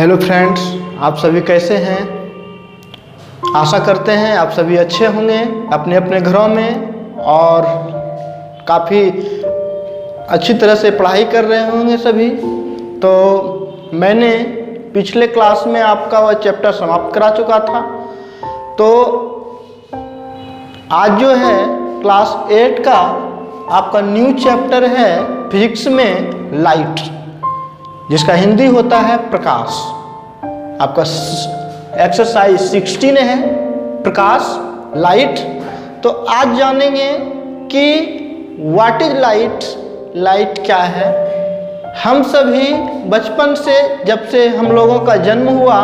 Hello friends, आप सभी कैसे हैं। आशा करते हैं आप सभी अच्छे होंगे अपने अपने घरों में और काफ़ी अच्छी तरह से पढ़ाई कर रहे होंगे सभी। तो मैंने पिछले क्लास में आपका वह चैप्टर समाप्त करा चुका था। तो आज जो है क्लास 8 का आपका न्यू चैप्टर है फिजिक्स में लाइट, जिसका हिंदी होता है प्रकाश। आपका एक्सरसाइज 16 है प्रकाश, लाइट। तो आज जानेंगे कि व्हाट इज लाइट, लाइट क्या है। हम सभी बचपन से, जब से हम लोगों का जन्म हुआ,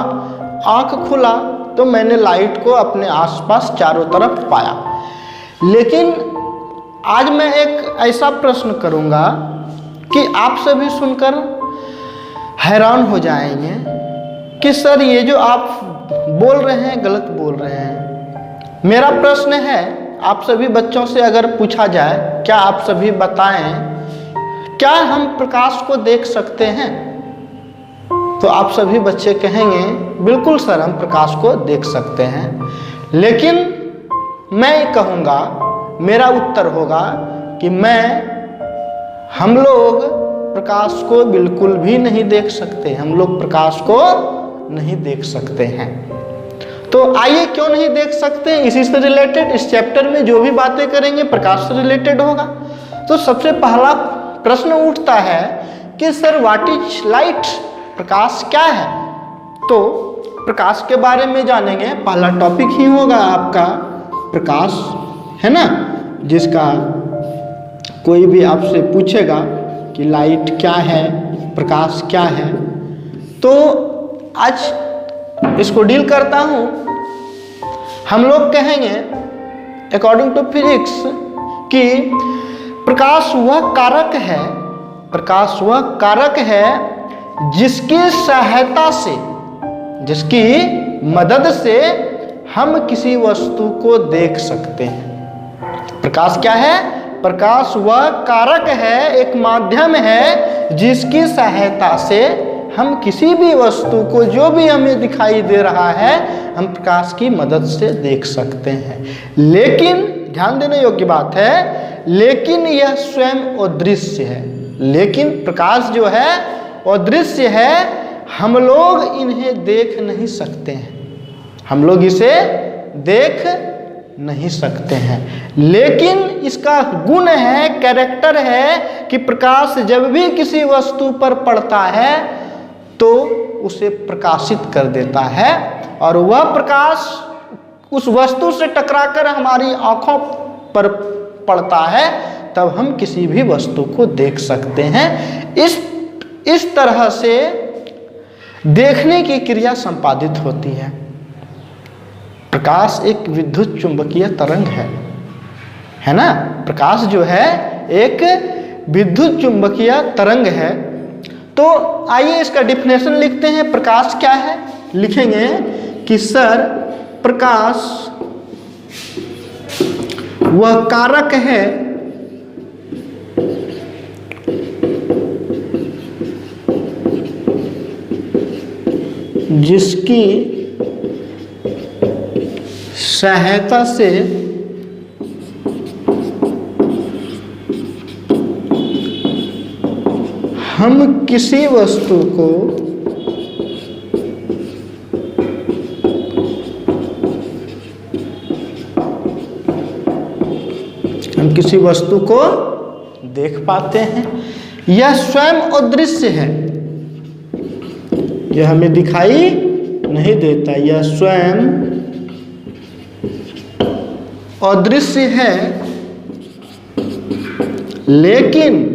आँख खुला तो मैंने लाइट को अपने आसपास चारों तरफ पाया। लेकिन आज मैं एक ऐसा प्रश्न करूँगा कि आप सभी सुनकर हैरान हो जाएंगे कि सर ये जो आप बोल रहे हैं गलत बोल रहे हैं। मेरा प्रश्न है, आप सभी बच्चों से अगर पूछा जाए, क्या आप सभी बताएं, क्या हम प्रकाश को देख सकते हैं? तो आप सभी बच्चे कहेंगे बिल्कुल सर, हम प्रकाश को देख सकते हैं। लेकिन मैं कहूँगा, मेरा उत्तर होगा कि हम लोग प्रकाश को बिल्कुल भी नहीं देख सकते। हम लोग प्रकाश को नहीं देख सकते हैं। तो आइए, क्यों नहीं देख सकते, इसी से रिलेटेड इस चैप्टर में जो भी बातें करेंगे प्रकाश से रिलेटेड होगा। तो सबसे पहला प्रश्न उठता है कि सर व्हाट इज लाइट, प्रकाश क्या है। तो प्रकाश के बारे में जानेंगे। पहला टॉपिक ही होगा आपका प्रकाश, है ना, जिसका कोई भी आपसे पूछेगा कि लाइट क्या है, प्रकाश क्या है। तो आज इसको डील करता हूँ। हम लोग कहेंगे अकॉर्डिंग टू फिजिक्स कि प्रकाश वह कारक है जिसकी सहायता से, जिसकी मदद से हम किसी वस्तु को देख सकते हैं। प्रकाश क्या है? प्रकाश वह कारक है, एक माध्यम है जिसकी सहायता से हम किसी भी वस्तु को, जो भी हमें दिखाई दे रहा है, हम प्रकाश की मदद से देख सकते हैं। लेकिन ध्यान देने योग्य बात है, लेकिन यह स्वयं अदृश्य है। लेकिन प्रकाश जो है अदृश्य है, हम लोग इन्हें देख नहीं सकते हैं, हम लोग इसे देख नहीं सकते हैं। लेकिन इसका गुण है, कैरेक्टर है कि प्रकाश जब भी किसी वस्तु पर पड़ता है तो उसे प्रकाशित कर देता है, और वह प्रकाश उस वस्तु से टकराकर हमारी आंखों पर पड़ता है, तब हम किसी भी वस्तु को देख सकते हैं। इस तरह से देखने की क्रिया संपादित होती है। प्रकाश एक विद्युत चुंबकीय तरंग है ना। प्रकाश जो है एक विद्युत चुंबकीय तरंग है। तो आइए इसका डिफिनेशन लिखते हैं। प्रकाश क्या है? लिखेंगे कि सर प्रकाश वह कारक है जिसकी सहायता से हम किसी वस्तु को देख पाते हैं। यह स्वयं अदृश्य है, यह हमें दिखाई नहीं देता, यह स्वयं अदृश्य है। लेकिन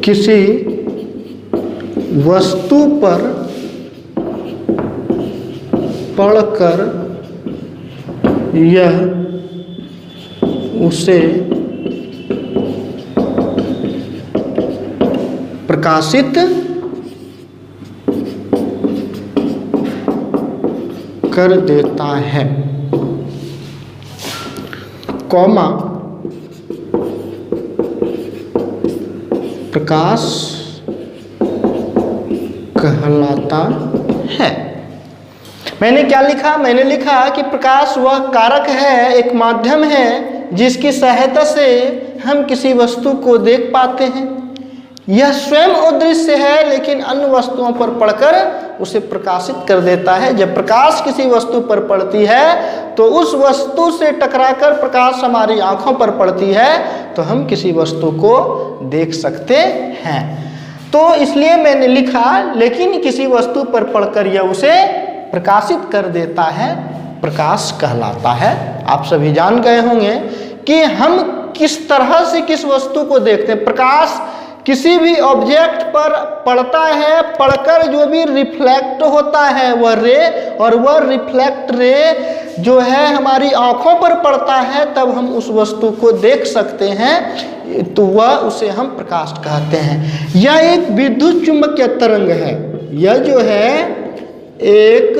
किसी वस्तु पर पड़कर यह उसे प्रकाशित कर देता है, कॉमा प्रकाश कहलाता है। मैंने क्या लिखा? मैंने लिखा कि प्रकाश वह कारक है, एक माध्यम है जिसकी सहायता से हम किसी वस्तु को देख पाते हैं। यह स्वयं अदृश्य है लेकिन अन्य वस्तुओं पर पड़कर उसे प्रकाशित कर देता है। जब प्रकाश किसी वस्तु पर पड़ती है तो उस वस्तु से टकराकर प्रकाश हमारी आंखों पर पड़ती है तो हम किसी वस्तु को देख सकते हैं। तो इसलिए मैंने लिखा लेकिन किसी वस्तु पर पड़कर यह उसे प्रकाशित कर देता है, प्रकाश कहलाता है। आप सभी जान गए होंगे कि हम किस तरह से किस वस्तु को देखते हैं। प्रकाश किसी भी ऑब्जेक्ट पर पड़ता है, पड़कर जो भी रिफ्लेक्ट होता है वह रे, और वह रिफ्लेक्ट रे जो है हमारी आंखों पर पड़ता है तब हम उस वस्तु को देख सकते हैं, तो वह उसे हम प्रकाश कहते हैं। यह एक विद्युत चुंबकीय तरंग है। यह जो है एक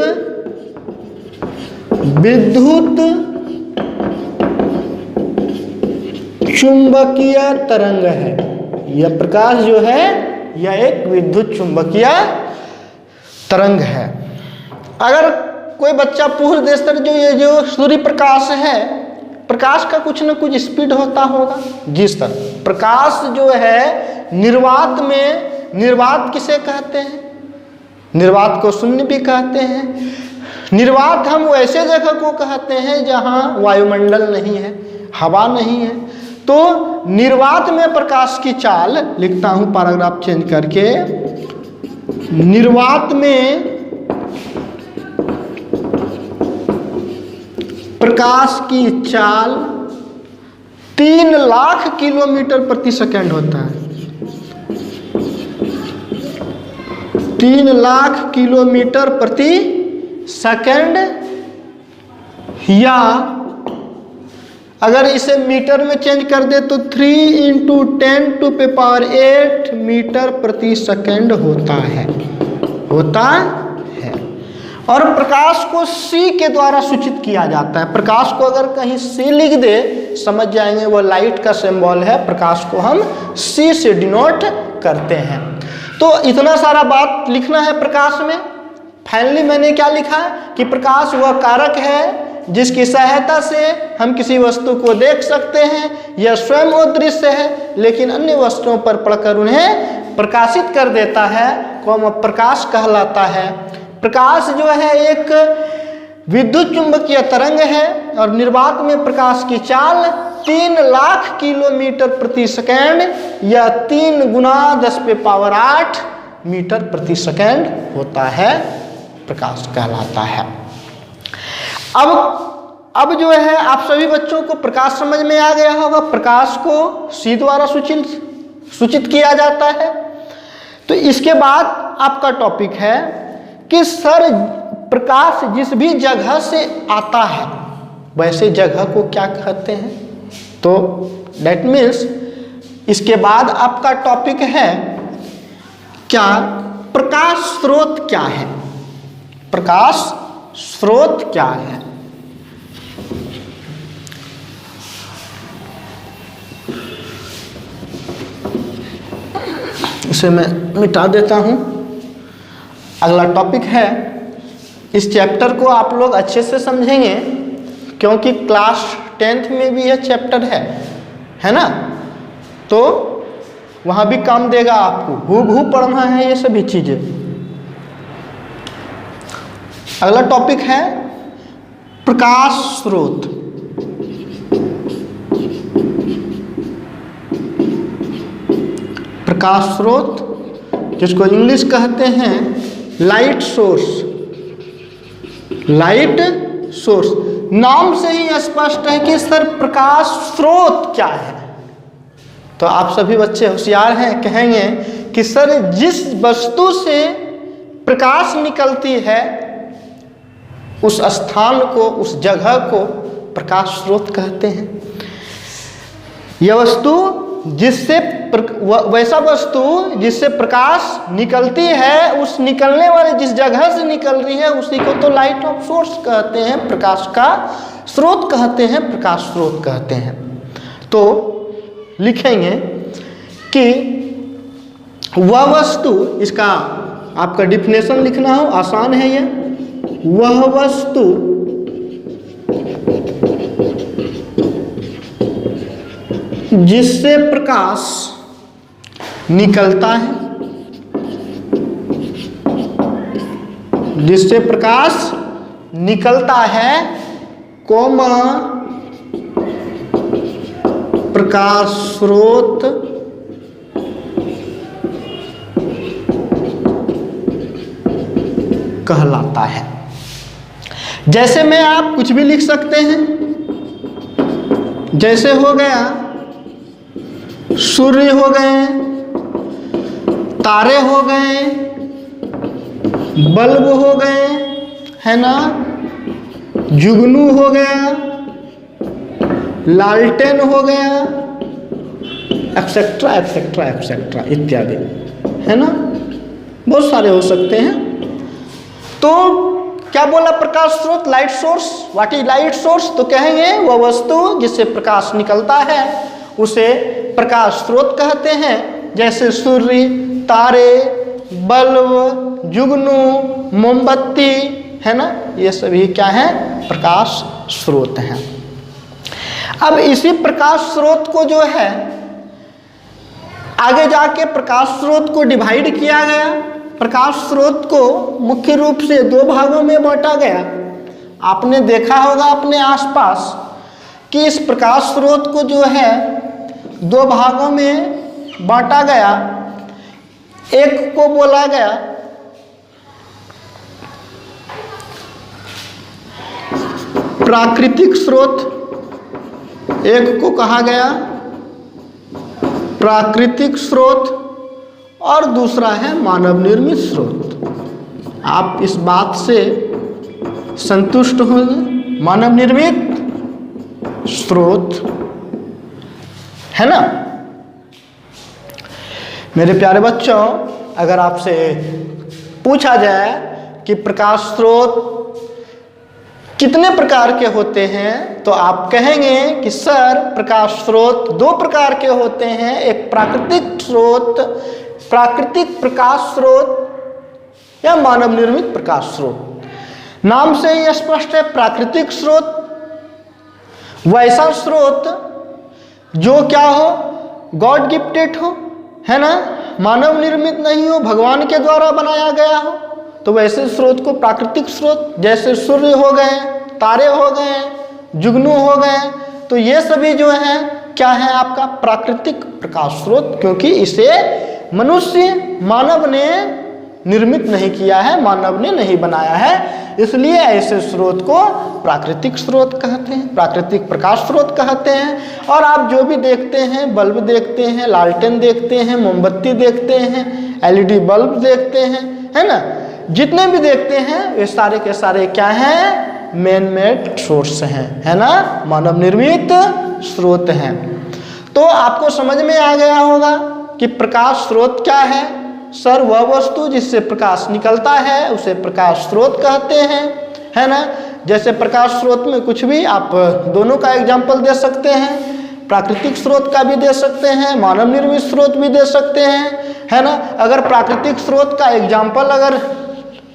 विद्युत चुंबकीय तरंग है। यह प्रकाश जो है यह एक विद्युत चुंबकीय तरंग है। अगर कोई बच्चा पूछ दे सर जो ये जो सूर्य प्रकाश है, प्रकाश का कुछ न कुछ स्पीड होता होगा। जी सर, प्रकाश जो है निर्वात में, निर्वात किसे कहते हैं? निर्वात को शून्य भी कहते हैं। निर्वात हम वैसे जगह को कहते हैं जहाँ वायुमंडल नहीं है, हवा नहीं है। तो निर्वात में प्रकाश की चाल, लिखता हूँ पैराग्राफ चेंज करके, निर्वात में प्रकाश की चाल 3 लाख किलोमीटर प्रति सेकंड होता है। 3 लाख किलोमीटर प्रति सेकंड, या अगर इसे मीटर में चेंज कर दे तो 3 × 10⁸ मीटर प्रति सेकंड होता है, होता है। और प्रकाश को C के द्वारा सूचित किया जाता है। प्रकाश को अगर कहीं C लिख दे समझ जाएंगे वह लाइट का सिंबल है। प्रकाश को हम C से डिनोट करते हैं। तो इतना सारा बात लिखना है प्रकाश में। फाइनली मैंने क्या लिखा कि प्रकाश वह कारक है जिसकी सहायता से हम किसी वस्तु को देख सकते हैं। यह स्वयं अदृश्य है लेकिन अन्य वस्तुओं पर पड़कर उन्हें प्रकाशित कर देता है, को प्रकाश कहलाता है। प्रकाश जो है एक विद्युत चुंबकीय तरंग है और निर्वात में प्रकाश की चाल 3 लाख किलोमीटर प्रति सेकंड या 3 × 10⁸ मीटर प्रति सेकंड होता है, प्रकाश कहलाता है। अब जो है आप सभी बच्चों को प्रकाश समझ में आ गया होगा। प्रकाश को C द्वारा सूचित किया जाता है। तो इसके बाद आपका टॉपिक है कि सर प्रकाश जिस भी जगह से आता है वैसे जगह को क्या कहते हैं? तो दैट मीन्स इसके बाद आपका टॉपिक है क्या प्रकाश स्रोत क्या है? प्रकाश स्रोत क्या है? इसे मैं मिटा देता हूं। अगला टॉपिक है, इस चैप्टर को आप लोग अच्छे से समझेंगे क्योंकि क्लास 10th में भी यह चैप्टर है ना, तो वहां भी काम देगा आपको, हूबहू पढ़ना है ये सभी चीजें। अगला टॉपिक है प्रकाश स्रोत। प्रकाश स्रोत जिसको इंग्लिश कहते हैं लाइट सोर्स। लाइट सोर्स नाम से ही स्पष्ट है कि सर प्रकाश स्रोत क्या है। तो आप सभी बच्चे होशियार हैं, कहेंगे कि सर जिस वस्तु से प्रकाश निकलती है उस स्थान को, उस जगह को प्रकाश स्रोत कहते हैं। यह वस्तु जिससे वैसा वस्तु जिससे प्रकाश निकलती है, उस निकलने वाले जिस जगह से निकल रही है उसी को तो लाइट ऑफ सोर्स कहते हैं, प्रकाश का स्रोत कहते हैं, प्रकाश स्रोत कहते हैं। तो लिखेंगे कि वह वस्तु, इसका आपका डिफिनेशन लिखना हो, आसान है ये। वह वस्तु जिससे प्रकाश निकलता है, जिससे प्रकाश निकलता है, कोमा प्रकाश स्रोत कहलाता है। जैसे में आप कुछ भी लिख सकते हैं, जैसे हो गया सूर्य हो गए, तारे हो गए, बल्ब हो गए, है ना, जुगनू हो गया, लालटेन हो गया, एक्सेट्रा एक्सेट्रा एक्सेट्रा इत्यादि, है ना, बहुत सारे हो सकते हैं। तो क्या बोला प्रकाश स्रोत, light source. What is light source? तो कहेंगे वह वस्तु जिससे प्रकाश निकलता है उसे प्रकाश स्रोत कहते हैं। जैसे सूर्य, तारे, बल्ब, जुगनू, मोमबत्ती, है ना, ये सभी क्या है? प्रकाश स्रोत हैं। अब इसी प्रकाश स्रोत को जो है आगे जाके प्रकाश स्रोत को डिवाइड किया गया। प्रकाश स्रोत को मुख्य रूप से दो भागों में बांटा गया। आपने देखा होगा अपने आसपास कि इस प्रकाश स्रोत को जो है दो भागों में बांटा गया। एक को बोला गया प्राकृतिक स्रोत, एक को कहा गया प्राकृतिक स्रोत, और दूसरा है मानव निर्मित स्रोत। आप इस बात से संतुष्ट होंगे, मानव निर्मित स्रोत, है ना। मेरे प्यारे बच्चों, अगर आपसे पूछा जाए कि प्रकाश स्रोत कितने प्रकार के होते हैं, तो आप कहेंगे कि सर प्रकाश स्रोत दो प्रकार के होते हैं। एक प्राकृतिक स्रोत, प्राकृतिक प्रकाश स्रोत, या मानव निर्मित प्रकाश स्रोत। नाम से ही स्पष्ट है, प्राकृतिक स्रोत वैसा स्रोत जो क्या हो, गॉड गिफ्टेड हो, है ना, मानव निर्मित नहीं हो, भगवान के द्वारा बनाया गया हो, तो वैसे स्रोत को प्राकृतिक स्रोत, जैसे सूर्य हो गए, तारे हो गए, जुगनू हो गए, तो ये सभी जो है क्या है आपका प्राकृतिक प्रकाश स्रोत, क्योंकि इसे मनुष्य मानव ने निर्मित नहीं किया है, मानव ने नहीं बनाया है, इसलिए ऐसे स्रोत को प्राकृतिक स्रोत कहते हैं, प्राकृतिक प्रकाश स्रोत कहते हैं। और आप जो भी देखते हैं, बल्ब देखते हैं, लालटेन देखते हैं, मोमबत्ती देखते हैं, एलईडी बल्ब देखते हैं, है ना, जितने भी देखते हैं वे सारे के सारे क्या हैं? मैन मेड सोर्स हैं, है ना, मानव निर्मित स्रोत हैं। तो आपको समझ में आ गया होगा कि प्रकाश स्रोत क्या है। सर वह वस्तु जिससे प्रकाश निकलता है उसे प्रकाश स्रोत कहते हैं, है ना। जैसे प्रकाश स्रोत में कुछ भी आप दोनों का एग्जाम्पल दे सकते हैं, प्राकृतिक स्रोत का भी दे सकते हैं, मानव निर्मित स्रोत भी दे सकते हैं, है ना। अगर प्राकृतिक स्रोत का एग्जाम्पल अगर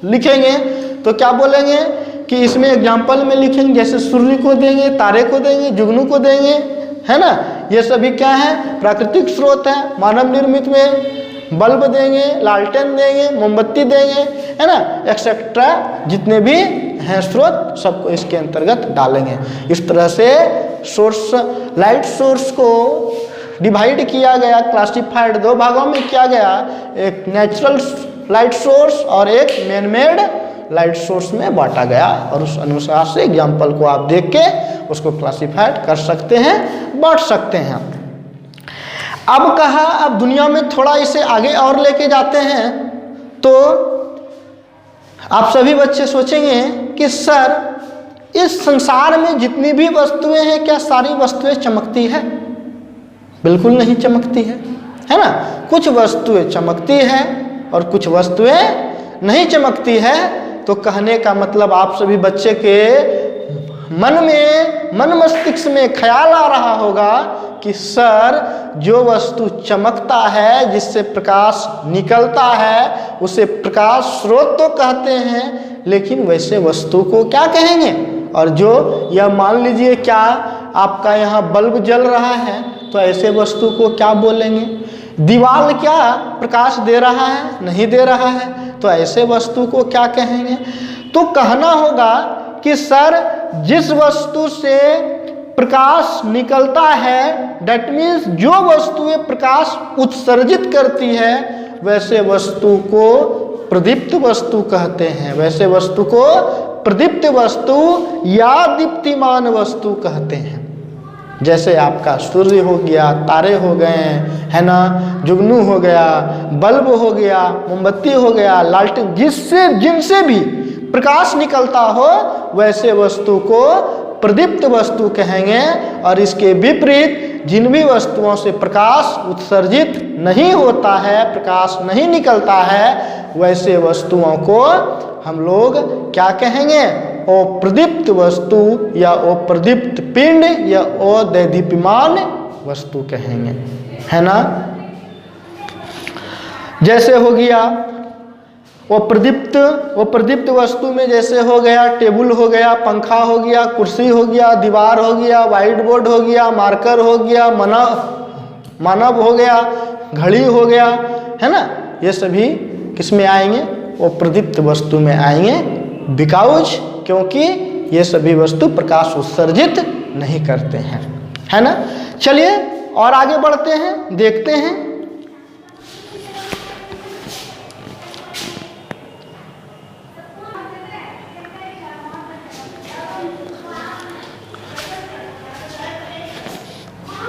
लिखेंगे तो क्या बोलेंगे कि इसमें एग्जाम्पल में लिखेंगे, जैसे सूर्य को देंगे, तारे को देंगे, जुगनू को देंगे, है ना, ये सभी क्या है? प्राकृतिक स्रोत है। मानव निर्मित में बल्ब देंगे, लालटेन देंगे, मोमबत्ती देंगे, है ना, एक्सेट्रा जितने भी हैं स्रोत सबको इसके अंतर्गत डालेंगे। इस तरह से सोर्स, लाइट सोर्स को डिवाइड किया गया, क्लासिफाइड दो भागों में किया गया, एक नेचुरल लाइट सोर्स और एक मैन मेड लाइट सोर्स में बांटा गया। और उस अनुसार से एग्जाम्पल को आप देख के उसको क्लासिफाइड कर सकते हैं, बांट सकते हैं। अब कहा, अब दुनिया में थोड़ा इसे आगे और लेके जाते हैं, तो आप सभी बच्चे सोचेंगे कि सर इस संसार में जितनी भी वस्तुएं हैं क्या सारी वस्तुएं चमकती है? बिल्कुल नहीं चमकती है ना। कुछ वस्तुएं चमकती है और कुछ वस्तुएं नहीं चमकती है। तो कहने का मतलब आप सभी बच्चे के मन में, मन मस्तिष्क में ख्याल आ रहा होगा कि सर जो वस्तु चमकता है, जिससे प्रकाश निकलता है, उसे प्रकाश स्रोत तो कहते हैं, लेकिन वैसे वस्तु को क्या कहेंगे? और जो यह मान लीजिए क्या आपका यहाँ बल्ब जल रहा है, तो ऐसे वस्तु को क्या बोलेंगे? दीवार क्या प्रकाश दे रहा है? नहीं दे रहा है, तो ऐसे वस्तु को क्या कहेंगे? तो कहना होगा कि सर जिस वस्तु से प्रकाश निकलता है, दैट मीन्स जो वस्तुएं प्रकाश उत्सर्जित करती है, वैसे वस्तु को प्रदीप्त वस्तु कहते हैं। वैसे वस्तु को प्रदीप्त वस्तु या दीप्तिमान वस्तु कहते हैं। जैसे आपका सूर्य हो गया, तारे हो गए, है ना, जुगनू हो गया, बल्ब हो गया, मोमबत्ती हो गया, लालटेन, जिनसे भी प्रकाश निकलता हो, वैसे वस्तु को प्रदीप्त वस्तु कहेंगे। और इसके विपरीत जिन भी वस्तुओं से प्रकाश उत्सर्जित नहीं होता है, प्रकाश नहीं निकलता है, वैसे वस्तुओं को हम लोग क्या कहेंगे? अप्रदीप्त वस्तु या अप्रदीप्त पिंड या अदैदीप्यमान वस्तु कहेंगे, है ना। जैसे हो गया वो प्रदीप्त वस्तु में जैसे हो गया टेबल हो गया, पंखा हो गया, कुर्सी हो गया, दीवार हो गया, व्हाइट बोर्ड हो गया, मार्कर हो गया, मानव हो गया, घड़ी हो गया, है ना। ये सभी किस में आएंगे? वो प्रदीप्त वस्तु में आएंगे, बिकॉज क्योंकि ये सभी वस्तु प्रकाश उत्सर्जित नहीं करते हैं, है ना। चलिए और आगे बढ़ते हैं, देखते हैं।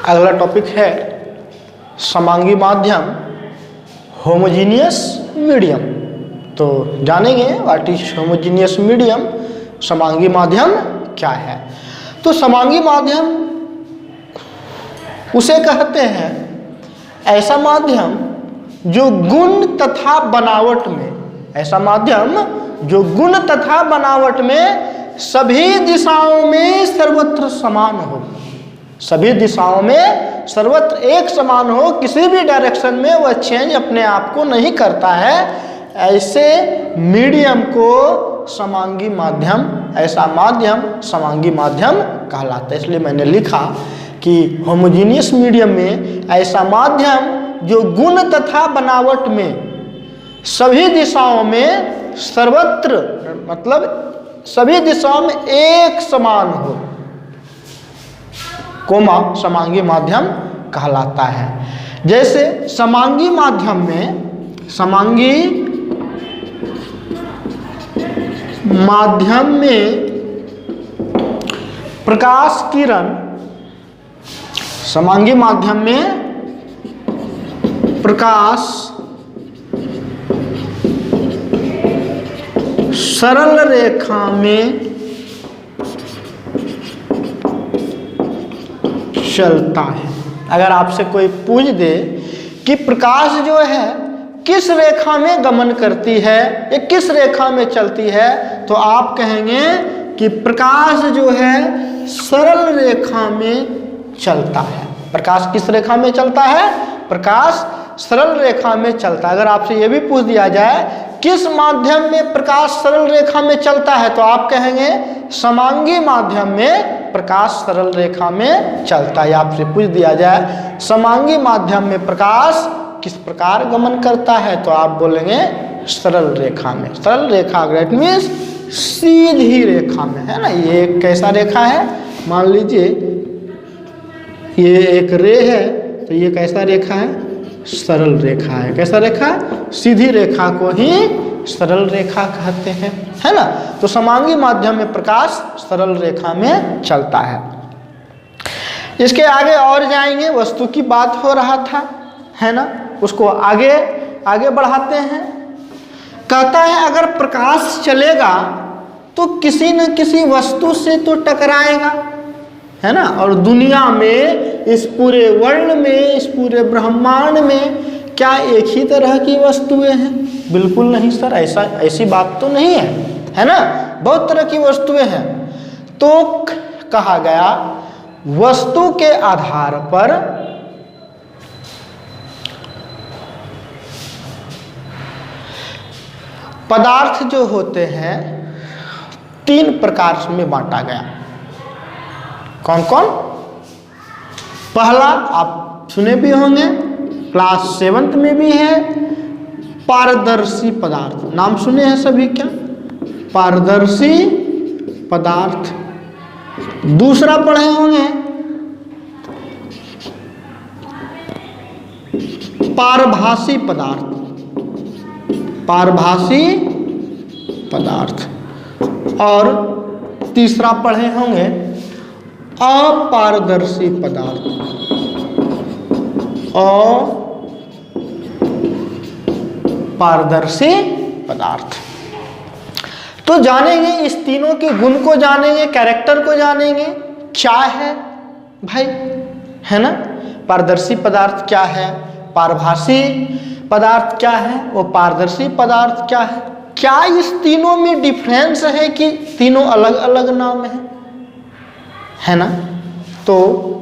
अगला टॉपिक है समांगी माध्यम, होमोजीनियस मीडियम। तो जानेंगे व्हाट इज होमोजीनियस मीडियम, समांगी माध्यम क्या है। तो समांगी माध्यम उसे कहते हैं ऐसा माध्यम जो गुण तथा बनावट में, ऐसा माध्यम जो गुण तथा बनावट में सभी दिशाओं में सर्वत्र समान हो, सभी दिशाओं में सर्वत्र एक समान हो, किसी भी डायरेक्शन में वह चेंज अपने आप को नहीं करता है, ऐसे मीडियम को समांगी माध्यम, ऐसा माध्यम समांगी माध्यम कहलाता है। इसलिए मैंने लिखा कि होमोजीनियस मीडियम में ऐसा माध्यम जो गुण तथा बनावट में सभी दिशाओं में सर्वत्र, मतलब सभी दिशाओं में एक समान हो, कोमा समांगी माध्यम कहलाता है। जैसे समांगी माध्यम में, समांगी माध्यम में प्रकाश किरण, समांगी माध्यम में प्रकाश सरल रेखा में चलता है। अगर आपसे कोई पूछ दे कि प्रकाश जो है किस रेखा में गमन करती है या किस रेखा में चलती है, तो आप कहेंगे कि प्रकाश जो है सरल रेखा में चलता है। प्रकाश किस रेखा में चलता है? प्रकाश सरल रेखा में चलता है। अगर आपसे यह भी पूछ दिया जाए किस माध्यम में प्रकाश सरल रेखा में चलता है, तो आप कहेंगे समांगी माध्यम में प्रकाश सरल रेखा में चलता है। आपसे पूछ दिया जाए समांगी माध्यम में प्रकाश किस प्रकार गमन करता है, तो आप बोलेंगे सरल रेखा में। सरल रेखा दैट मीन्स सीधी रेखा में, है ना। ये कैसा रेखा है? मान लीजिए ये एक रे है, तो ये कैसा रेखा है? सरल रेखा है। कैसा रेखा? सीधी रेखा को ही सरल रेखा कहते हैं, है ना। तो समांगी माध्यम में प्रकाश सरल रेखा में चलता है। इसके आगे और जाएंगे, वस्तु की बात हो रहा था, है ना, उसको आगे आगे बढ़ाते हैं। कहता है अगर प्रकाश चलेगा तो किसी न किसी वस्तु से तो टकराएगा, है ना। और दुनिया में, इस पूरे वर्ल्ड में, इस पूरे ब्रह्मांड में क्या एक ही तरह की वस्तुएं हैं? बिल्कुल नहीं सर, ऐसी बात तो नहीं है, है ना। बहुत तरह की वस्तुएं हैं। तो कहा गया वस्तु के आधार पर पदार्थ जो होते हैं 3 प्रकार में बांटा गया। कौन कौन? पहला आप सुने भी होंगे, क्लास 7th में भी है, पारदर्शी पदार्थ। नाम सुने हैं सभी क्या? पारदर्शी पदार्थ। दूसरा पढ़े होंगे पारभासी पदार्थ। पारभासी पदार्थ। और तीसरा पढ़े होंगे अपारदर्शी पदार्थ। अपारदर्शी पदार्थ। तो जानेंगे इस तीनों के गुण को, जानेंगे कैरेक्टर को, जानेंगे क्या है भाई, है ना। पारदर्शी पदार्थ क्या है, पारभासी पदार्थ क्या है, वो पारदर्शी पदार्थ क्या क्या इस तीनों में डिफरेंस है कि तीनों अलग अलग नाम है ना। तो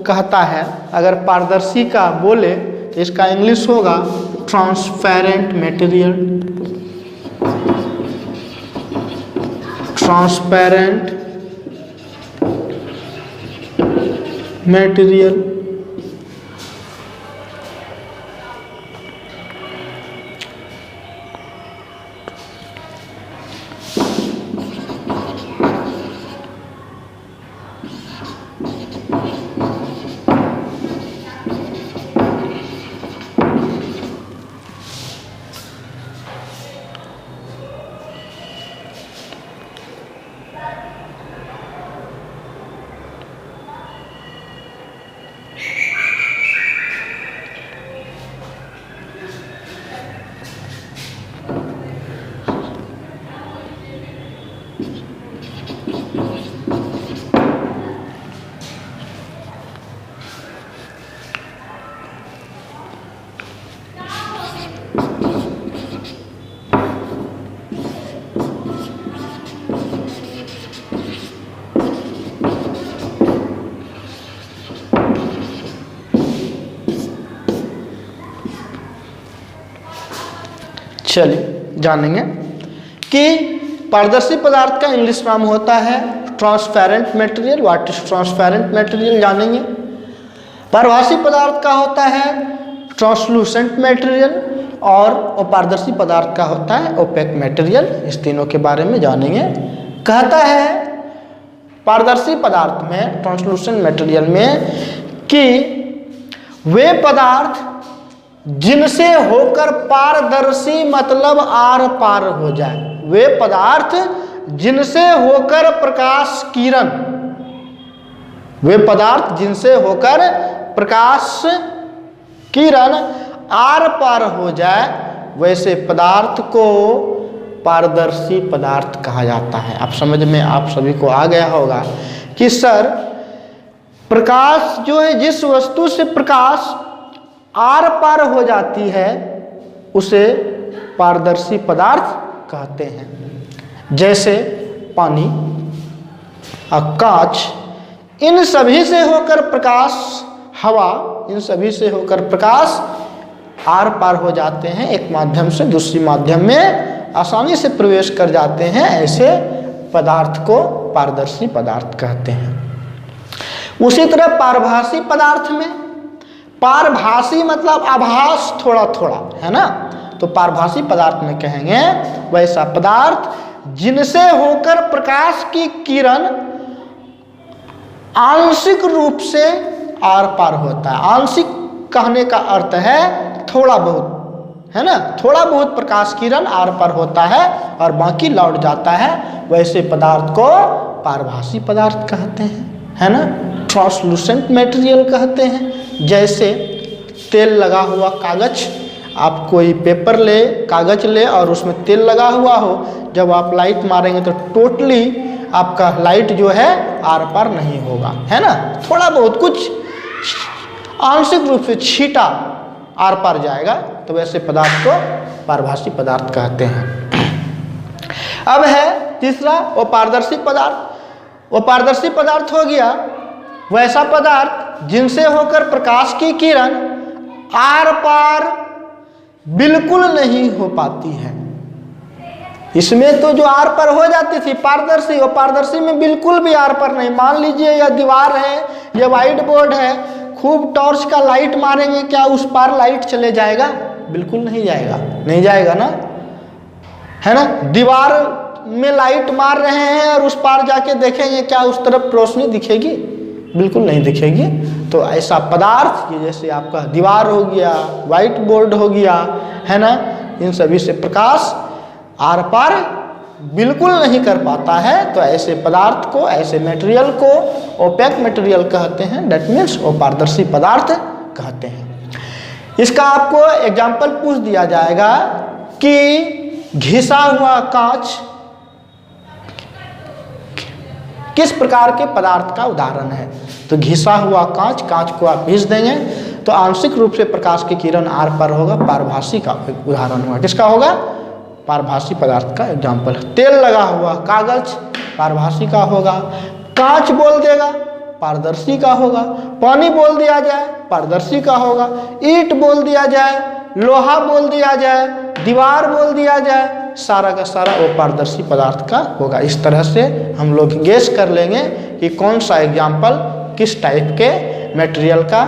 कहता है अगर पारदर्शी का बोले तो इसका इंग्लिश होगा ट्रांसपेरेंट मटेरियल। Transparent material. चलिए जानेंगे कि पारदर्शी पदार्थ का इंग्लिश नाम होता है transparent material. What is transparent material जानेंगे। पारभासी पदार्थ का होता है ट्रांसलूसेंट मटेरियल और अपारदर्शी पदार्थ का होता है ओपेक मटेरियल। इस तीनों के बारे में जानेंगे। कहता है पारदर्शी पदार्थ में, ट्रांसलूसेंट मटेरियल में, कि वे पदार्थ जिनसे होकर पारदर्शी मतलब आर पार हो जाए। वे पदार्थ जिनसे होकर प्रकाश किरण, वे पदार्थ जिनसे होकर प्रकाश किरण आर पार हो जाए, वैसे पदार्थ को पारदर्शी पदार्थ कहा जाता है। आप समझ में आप सभी को आ गया होगा कि सर प्रकाश जो है, जिस वस्तु से प्रकाश आर पार हो जाती है उसे पारदर्शी पदार्थ कहते हैं। जैसे पानी और कांच, इन सभी से होकर प्रकाश, हवा, इन सभी से होकर प्रकाश आर पार हो जाते हैं, एक माध्यम से दूसरी माध्यम में आसानी से प्रवेश कर जाते हैं। ऐसे पदार्थ को पारदर्शी पदार्थ कहते हैं। उसी तरह पारभासी पदार्थ में, पारभासी मतलब आभास थोड़ा थोड़ा, है ना। तो पारभासी पदार्थ में कहेंगे वैसा पदार्थ जिनसे होकर प्रकाश की किरण आंशिक रूप से आर पार होता है। आंशिक कहने का अर्थ है थोड़ा बहुत, है ना। थोड़ा बहुत प्रकाश किरण आर पार होता है और बाकी लौट जाता है, वैसे पदार्थ को पारभासी पदार्थ कहते हैं, है ना। ट्रांसलूसेंट मटेरियल कहते हैं। जैसे तेल लगा हुआ कागज, आप कोई पेपर ले, कागज ले और उसमें तेल लगा हुआ हो, जब आप लाइट मारेंगे तो टोटली आपका लाइट जो है आर पार नहीं होगा, है ना। थोड़ा बहुत कुछ आंशिक रूप से छीटा आर पार जाएगा, तो वैसे पदार्थ को पारभासी पदार्थ कहते हैं। अब है तीसरा वो पारदर्शी पदार्थ। वो पारदर्शी पदार्थ हो गया वैसा पदार्थ जिनसे होकर प्रकाश की किरण आर पार बिल्कुल नहीं हो पाती है। इसमें तो जो आर पार हो जाती थी पारदर्शी, वो पारदर्शी में बिल्कुल भी आर पार नहीं। मान लीजिए यह दीवार है, यह व्हाइट बोर्ड है, खूब टॉर्च का लाइट मारेंगे, क्या उस पार लाइट चले जाएगा? बिल्कुल नहीं जाएगा, नहीं जाएगा ना, है ना। दीवार में लाइट मार रहे हैं और उस पार जाके देखेंगे, क्या उस तरफ रोशनी दिखेगी? बिल्कुल नहीं दिखेगी। तो ऐसा पदार्थ, ये जैसे आपका दीवार हो गया, व्हाइट बोर्ड हो गया, है ना, इन सभी से प्रकाश आर पार बिल्कुल नहीं कर पाता है। तो ऐसे पदार्थ को, ऐसे मटेरियल को ओपेक मटेरियल कहते हैं। दैट मीन्स वो पारदर्शी पदार्थ कहते हैं। इसका आपको एग्जाम्पल पूछ दिया जाएगा कि घिसा हुआ कांच किस प्रकार के पदार्थ का उदाहरण है। तो घिसा हुआ कांच, कांच को आप घिस देंगे तो आंशिक रूप से प्रकाश की किरण आर पार होगा, पारभासी का उदाहरण होगा। किसका होगा? पारभासी पदार्थ का एग्जाम्पल। तेल लगा हुआ कागज पारभासी का होगा। कांच बोल देगा पारदर्शी का होगा। पानी बोल दिया जाए पारदर्शी का होगा। ईंट बोल दिया जाए, लोहा बोल दिया जाए, दीवार बोल दिया जाए, सारा का सारा वो पारदर्शी पदार्थ का होगा। इस तरह से हम लोग गेस कर लेंगे कि कौन सा एग्जाम्पल किस टाइप के मटेरियल का,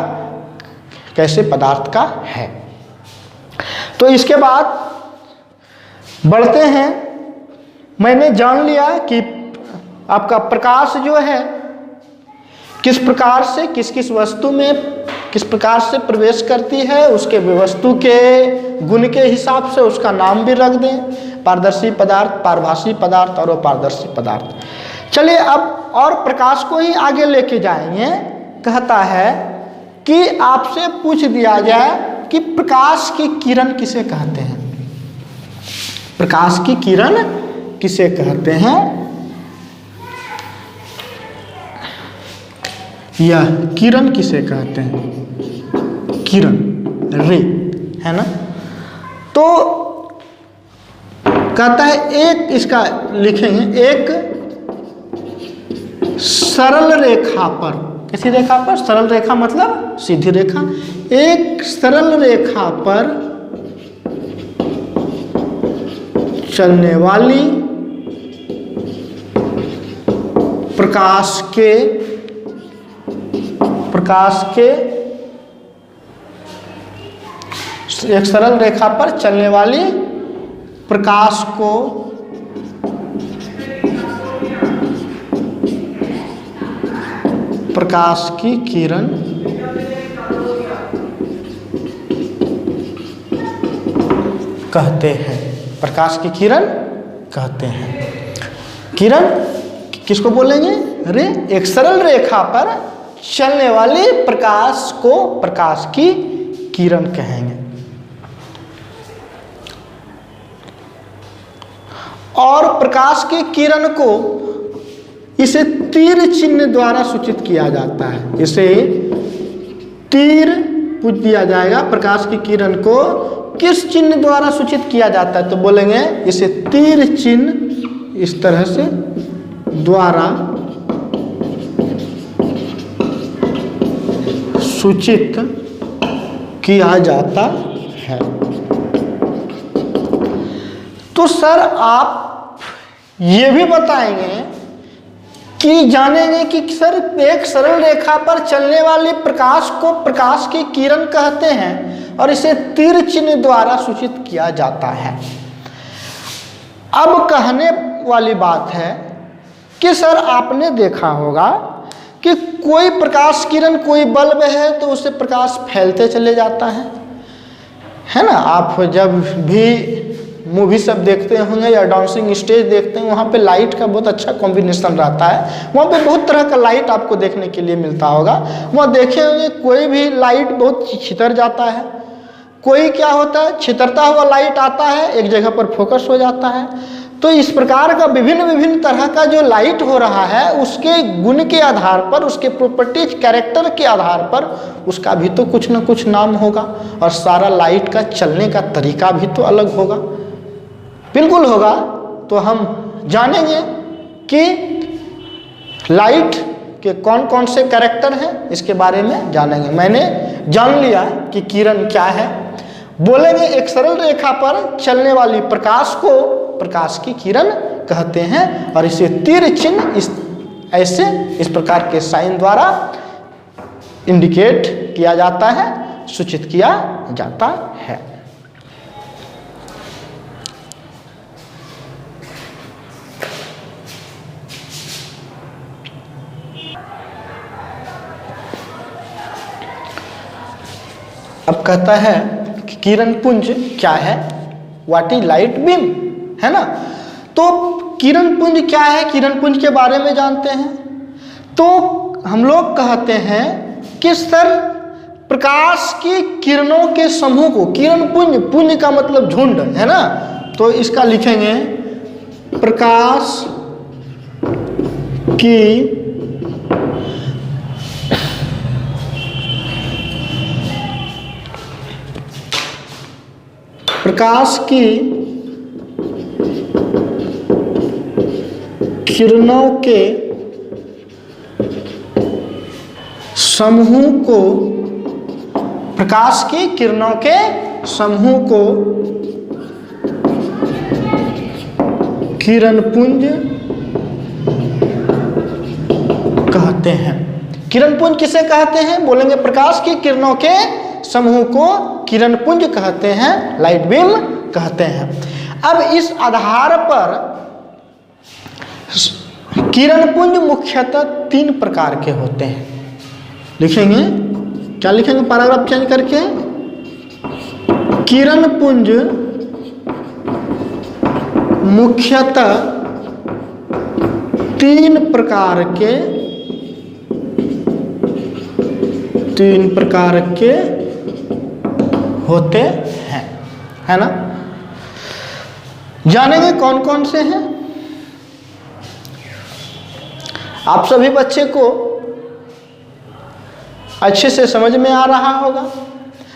कैसे पदार्थ का है। तो इसके बाद बढ़ते हैं। मैंने जान लिया कि आपका प्रकाश जो है किस प्रकार से किस किस वस्तु में किस प्रकार से प्रवेश करती है, उसके वस्तु के गुण के हिसाब से उसका नाम भी रख दें। पारदर्शी पदार्थ, पारभासी पदार्थ और अपारदर्शी पदार्थ। चलिए अब और प्रकाश को ही आगे लेके जाएंगे। कहता है कि आपसे पूछ दिया जाए कि प्रकाश की किरण किसे कहते हैं। प्रकाश की किरण किसे कहते हैं? यह किरण किसे कहते हैं? किरण, रे, है ना। तो कहता है एक, इसका लिखेंगे, एक सरल रेखा पर, किसी रेखा पर, सरल रेखा मतलब सीधी रेखा, एक सरल रेखा पर चलने वाली प्रकाश के एक सरल रेखा पर चलने वाली प्रकाश को प्रकाश की किरण कहते हैं। प्रकाश की किरण कहते हैं। किरण किसको बोलेंगे? रे। एक सरल रेखा पर चलने वाले प्रकाश को प्रकाश की किरण कहेंगे। और प्रकाश की किरण को इसे तीर चिन्ह द्वारा सूचित किया जाता है। इसे तीर पूछ दिया जाएगा, प्रकाश की किरण को किस चिन्ह द्वारा सूचित किया जाता है? तो बोलेंगे इसे तीर चिन्ह इस तरह से द्वारा सूचित किया जाता है। तो सर आप ये भी बताएंगे कि जानेंगे कि सर एक सरल रेखा पर चलने वाली प्रकाश को प्रकाश की किरण कहते हैं और इसे तीर चिन्ह द्वारा सूचित किया जाता है। अब कहने वाली बात है कि सर आपने देखा होगा कि कोई प्रकाश किरण, कोई बल्ब है तो उससे प्रकाश फैलते चले जाता है ना। आप जब भी मूवी सब देखते होंगे या डांसिंग स्टेज देखते हैं, वहाँ पे लाइट का बहुत अच्छा कॉम्बिनेशन रहता है। वहाँ पे बहुत तरह का लाइट आपको देखने के लिए मिलता होगा। वहाँ देखे होंगे कोई भी लाइट बहुत छितर जाता है, कोई क्या होता है छितरता हुआ लाइट आता है, एक जगह पर फोकस हो जाता है। तो इस प्रकार का विभिन्न तरह का जो लाइट हो रहा है, उसके गुण के आधार पर, उसके प्रॉपर्टीज, कैरेक्टर के आधार पर उसका भी तो कुछ न कुछ नाम होगा। और सारा लाइट का चलने का तरीका भी तो अलग होगा, बिल्कुल होगा। तो हम जानेंगे कि लाइट के कौन कौन से कैरेक्टर हैं इसके बारे में जानेंगे। मैंने जान लिया कि किरण क्या है। बोलेंगे एक सरल रेखा पर चलने वाली प्रकाश को प्रकाश की किरण कहते हैं और इसे तीर चिन्ह इस प्रकार के साइन द्वारा इंडिकेट किया जाता है, सूचित किया जाता है। अब कहता है कि किरण पुंज क्या है, व्हाट इज लाइट बीम, है ना। तो किरण पुंज क्या है, किरण पुंज के बारे में जानते हैं। तो हम लोग कहते हैं कि सर प्रकाश की किरणों के समूह को किरण पुंज, पुंज का मतलब झुंड है ना, तो इसका लिखेंगे प्रकाश की किरणों के समूह को, प्रकाश की किरणों के समूह को किरण पुंज कहते हैं। किरण पुंज किसे कहते हैं, बोलेंगे प्रकाश की किरणों के समूह को किरण पुंज कहते हैं, लाइट बीम कहते हैं। अब इस आधार पर किरण पुंज मुख्यतः 3 प्रकार के होते हैं। लिखेंगे क्या, लिखेंगे पैराग्राफ चेंज करके, किरण पुंज मुख्यतः 3 प्रकार के होते हैं, है ना। जानेंगे कौन कौन से हैं। आप सभी बच्चे को अच्छे से समझ में आ रहा होगा,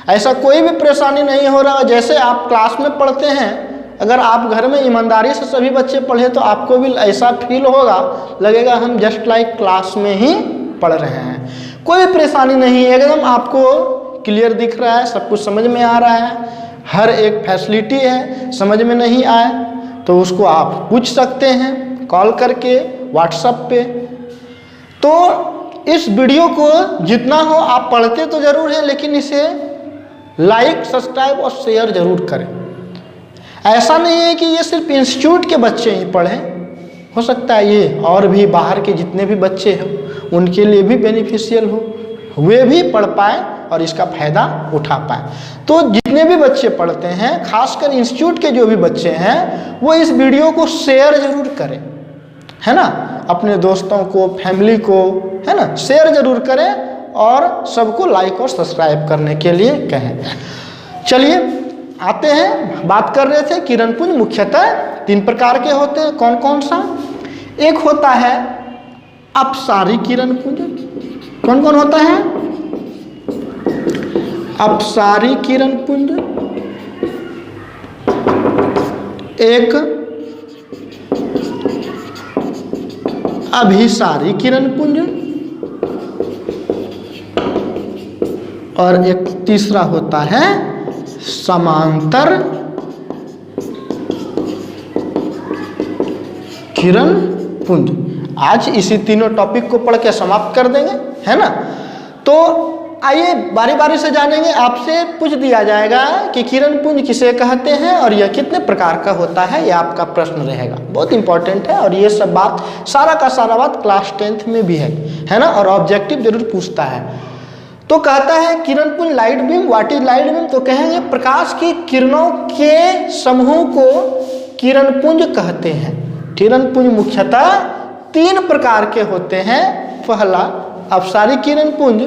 ऐसा कोई भी परेशानी नहीं हो रहा। जैसे आप क्लास में पढ़ते हैं, अगर आप घर में ईमानदारी से सभी बच्चे पढ़े तो आपको भी ऐसा फील होगा, लगेगा हम जस्ट लाइक क्लास में ही पढ़ रहे हैं। कोई परेशानी नहीं है, एकदम आपको क्लियर दिख रहा है, सब कुछ समझ में आ रहा है, हर एक फैसिलिटी है। समझ में नहीं आए तो उसको आप पूछ सकते हैं कॉल करके, व्हाट्सएप पे। तो इस वीडियो को जितना हो आप पढ़ते तो जरूर हैं, लेकिन इसे लाइक, सब्सक्राइब और शेयर जरूर करें। ऐसा नहीं है कि ये सिर्फ इंस्टीट्यूट के बच्चे ही पढ़ें, हो सकता है ये और भी बाहर के जितने भी बच्चे हैं उनके लिए भी बेनिफिशियल हो, वे भी पढ़ पाए और इसका फायदा उठा पाए। तो जितने भी बच्चे पढ़ते हैं, खासकर इंस्टीट्यूट के जो भी बच्चे हैं, वो इस वीडियो को शेयर जरूर करें, है ना। अपने दोस्तों को, फैमिली को, है ना, शेयर जरूर करें और सबको लाइक और सब्सक्राइब करने के लिए कहें। चलिए आते हैं, बात कर रहे थे किरण पुंज मुख्यतः 3 प्रकार के होते हैं। कौन कौन सा? एक होता है अपसारी किरण पुंज। कौन कौन होता है? अपसारी किरण पुंज। एक अभिसारी किरण पुंज और एक तीसरा होता है समांतर किरण पुंज। आज इसी तीनों टॉपिक को पढ़ के समाप्त कर देंगे, है ना। तो आइए बारी बारी से जानेंगे। आपसे पूछ दिया जाएगा कि किरण पुंज किसे कहते हैं और यह कितने प्रकार का होता है, यह आपका प्रश्न रहेगा, बहुत इंपॉर्टेंट है। और ये सब बात, सारा का सारा बात क्लास 10th में भी है ना, और ऑब्जेक्टिव जरूर पूछता है। तो कहता है किरण पुंज light beam, what is light beam, तो कहेंगे प्रकाश की किरणों के समूह को किरण पुंज कहते हैं। किरण पुंज मुख्यतः 3 प्रकार के होते हैं। पहला अपसारी किरण पुंज,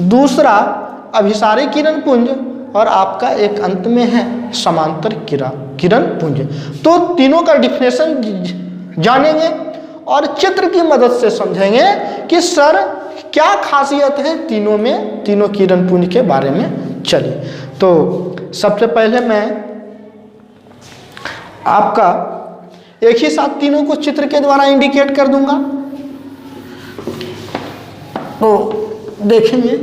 दूसरा अभिसारी किरण पुंज और आपका एक अंत में है समांतर किरण पुंज। तो तीनों का डिफिनेशन जानेंगे और चित्र की मदद से समझेंगे कि सर क्या खासियत है तीनों में, तीनों किरण पुंज के बारे में। चलिए, तो सबसे पहले मैं आपका एक ही साथ तीनों को चित्र के द्वारा इंडिकेट कर दूंगा। तो देखेंगे।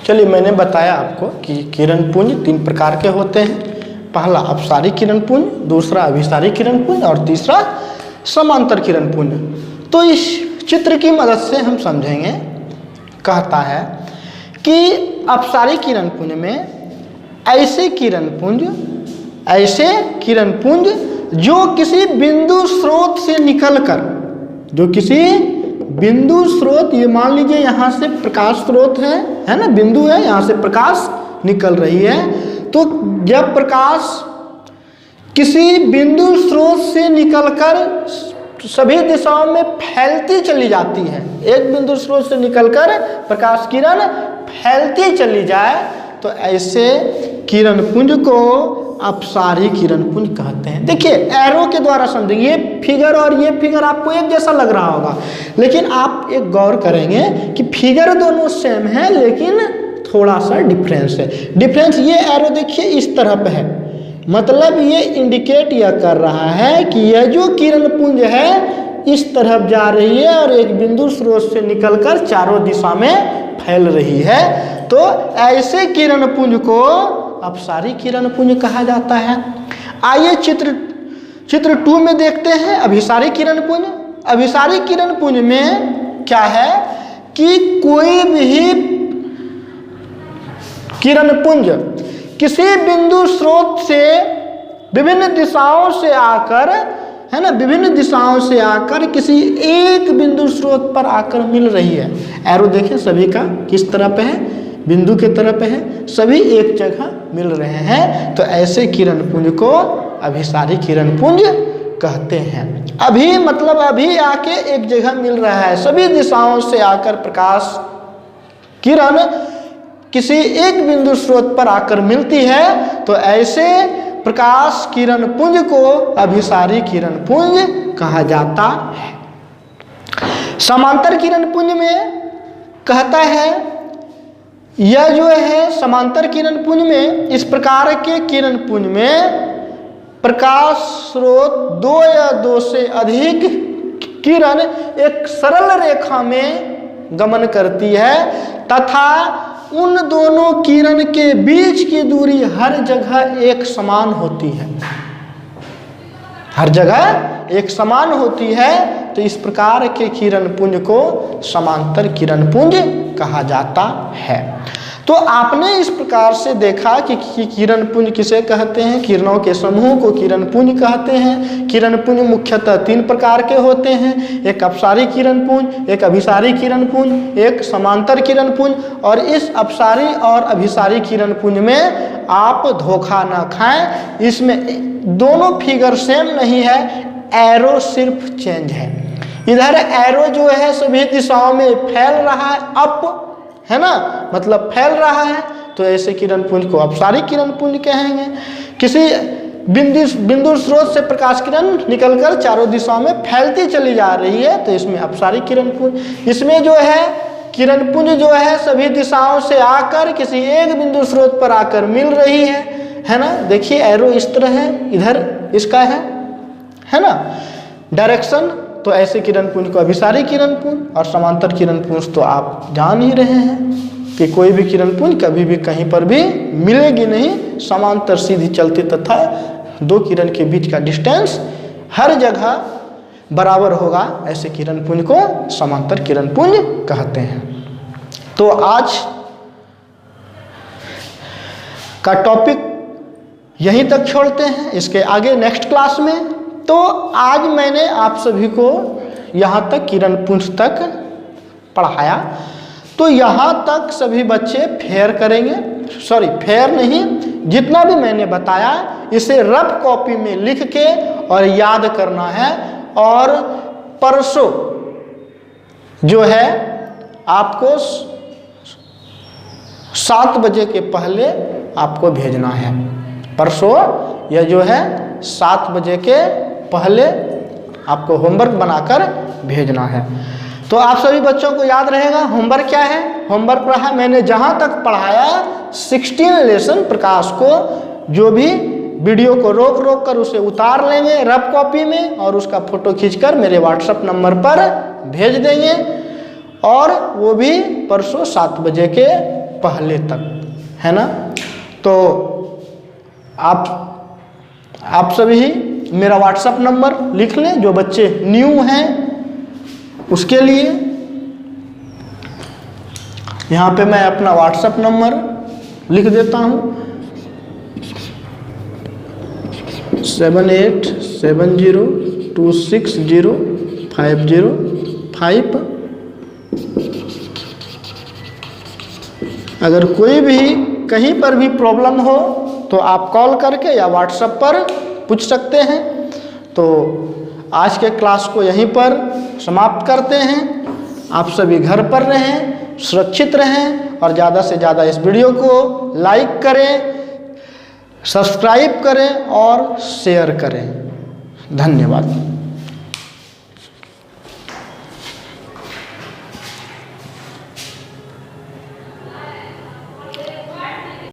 चलिए, मैंने बताया आपको कि किरण पुंज 3 प्रकार के होते हैं। पहला अपसारी किरण पुंज, दूसरा अभिसारी किरण पुंज और तीसरा समांतर किरण पुंज। तो इस चित्र की मदद से हम समझेंगे। कहता है कि अपसारी किरण पुंज में ऐसे किरण पुंज जो किसी बिंदु स्रोत से निकलकर, जो किसी बिंदु स्रोत, ये मान लीजिए यहाँ से प्रकाश स्रोत है ना, बिंदु है, यहाँ से प्रकाश निकल रही है। तो जब प्रकाश किसी बिंदु स्रोत से निकलकर सभी दिशाओं में फैलती चली जाती है, एक बिंदु स्रोत से निकलकर प्रकाश किरण फैलती चली जाए, तो ऐसे किरण पुंज को अपसारी किरण पुंज कहते हैं। देखिए, एरो के द्वारा समझेंगे। ये फिगर और ये फिगर आपको एक जैसा लग रहा होगा, लेकिन आप एक गौर करेंगे कि फिगर दोनों सेम है, लेकिन थोड़ा सा डिफरेंस है। डिफरेंस, ये एरो देखिए इस तरफ है, मतलब ये इंडिकेट यह कर रहा है कि यह जो किरण पुंज है इस तरफ जा रही है और एक बिंदु स्रोत से निकलकर चारों दिशा में फैल रही है। तो ऐसे किरण पुंज को अपसारी किरण पुंज कहा जाता है। आइए चित्र 2 में देखते हैं अभिसारी किरण पुंज। अभिसारी किरण पुंज में क्या है कि कोई भी किरण पुंज किसी बिंदु स्रोत से विभिन्न दिशाओं से आकर, है ना, विभिन्न दिशाओं से आकर किसी एक बिंदु स्रोत पर आकर मिल रही है। एरो देखें, सभी का किस तरफ है, बिंदु के तरफ है, सभी एक जगह मिल रहे हैं। तो ऐसे किरण पुंज को अभिसारी किरण पुंज कहते हैं। अभी मतलब अभी आके एक जगह मिल रहा है, सभी दिशाओं से आकर प्रकाश किरण किसी एक बिंदु स्रोत पर आकर मिलती है, तो ऐसे प्रकाश किरण पुंज को अभिसारी किरण पुंज कहा जाता है। समांतर किरण पुंज में कहता है, यह जो है समांतर किरण पुंज में, इस प्रकार के किरण पुंज में प्रकाश स्रोत 2 या 2 से अधिक किरण एक सरल रेखा में गमन करती है तथा उन दोनों किरण के बीच की दूरी हर जगह एक समान होती है, हर जगह एक समान होती है। तो इस प्रकार के किरण पुंज को समांतर किरण पुंज कहा जाता है। तो आपने इस प्रकार से देखा कि किरण पुंज किसे कहते हैं। किरणों के समूह को किरण पुंज कहते हैं। किरण पुंज मुख्यतः 3 प्रकार के होते हैं, एक अपसारी किरण पुंज, एक अभिसारी किरण पुंज, एक समांतर किरण पुंज। और इस अपसारी और अभिसारी किरण पुंज में आप धोखा ना खाएं, इसमें दोनों फिगर सेम नहीं है, एरो सिर्फ चेंज है। इधर एरो जो है सभी दिशाओं में फैल रहा है, अप है ना, मतलब फैल रहा है, तो ऐसे किरण पुंज को अपसारी किरण पुंज कहेंगे। किसी बिंदु स्रोत से प्रकाश किरण निकलकर चारों दिशाओं में फैलती चली जा रही है, तो इसमें अपसारी किरण पुंज। इसमें जो है किरण पुंज जो है सभी दिशाओं से आकर किसी एक बिंदु स्रोत पर आकर मिल रही है ना। देखिए एरो इस तरह है, इधर इसका है ना डायरेक्शन। तो ऐसे किरण पुंज को अभिसारी किरण पुंज, और समांतर किरण पुंज तो आप जान ही रहे हैं कि कोई भी किरण पुंज कभी भी कहीं पर भी मिलेगी नहीं, समांतर सीधी चलती तथा 2 किरण के बीच का डिस्टेंस हर जगह बराबर होगा। ऐसे किरण पुंज को समांतर किरण पुंज कहते हैं। तो आज का टॉपिक यहीं तक छोड़ते हैं, इसके आगे नेक्स्ट क्लास में। तो आज मैंने आप सभी को यहाँ तक किरण पुंज तक पढ़ाया, तो यहाँ तक सभी बच्चे फेयर करेंगे, सॉरी फेयर नहीं, जितना भी मैंने बताया इसे रफ कॉपी में लिख के और याद करना है। और परसों जो है आपको 7 बजे के पहले आपको भेजना है। परसों यह जो है 7 बजे के पहले आपको होमवर्क बनाकर भेजना है। तो आप सभी बच्चों को याद रहेगा होमवर्क क्या है। होमवर्क रहा मैंने जहाँ तक पढ़ाया 16 लेसन प्रकाश को, जो भी वीडियो को रोक रोक कर उसे उतार लेंगे रफ कॉपी में और उसका फोटो खींचकर मेरे व्हाट्सएप नंबर पर भेज देंगे, और वो भी परसों 7 बजे के पहले तक, है ना। तो आप सभी मेरा व्हाट्सएप नंबर लिख लें, जो बच्चे न्यू हैं उसके लिए। यहाँ पे मैं अपना व्हाट्सएप नंबर लिख देता हूँ 7870260505। अगर कोई भी कहीं पर भी प्रॉब्लम हो तो आप कॉल करके या व्हाट्सएप पर पूछ सकते हैं। तो आज के क्लास को यहीं पर समाप्त करते हैं। आप सभी घर पर रहें, सुरक्षित रहें और ज़्यादा से ज़्यादा इस वीडियो को लाइक करें, सब्सक्राइब करें और शेयर करें। धन्यवाद।